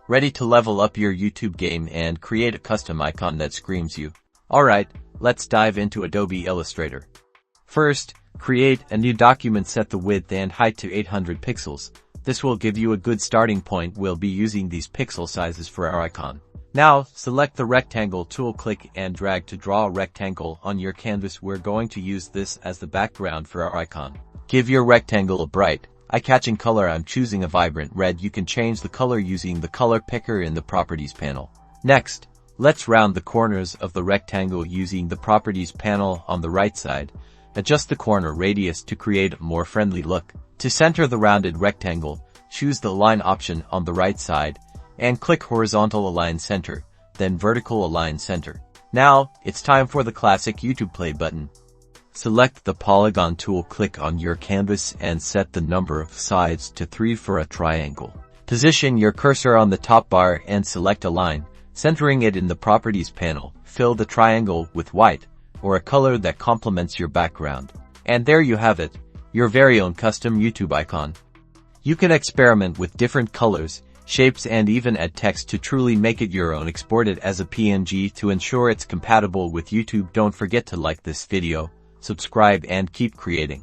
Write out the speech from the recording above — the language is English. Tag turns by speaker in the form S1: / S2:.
S1: Ready to level up your YouTube game and create a custom icon that screams you? Alright, let's dive into Adobe Illustrator. First, create a new document. Set the width and height to 800 pixels. This will give you a good starting point. We'll be using these pixel sizes for our icon. Now, select the rectangle tool, click and drag to draw a rectangle on your canvas. We're going to use this as the background for our icon. Give your rectangle a bright, eye-catching color. I'm choosing a vibrant red. You can change the color using the color picker in the properties panel. Next, let's round the corners of the rectangle using the properties panel on the right side. Adjust the corner radius to create a more friendly look. To center the rounded rectangle, choose the Align option on the right side and click Horizontal Align Center, then Vertical Align Center. Now, it's time for the classic YouTube play button. Select the Polygon tool, click on your canvas and set the number of sides to 3 for a triangle. Position your cursor on the top bar and select Align, centering it in the Properties panel. Fill the triangle with white, or a color that complements your background. And there you have it, your very own custom YouTube icon. You can experiment with different colors, shapes and even add text to truly make it your own. Export it as a PNG to ensure it's compatible with YouTube. Don't forget to like this video, subscribe and keep creating.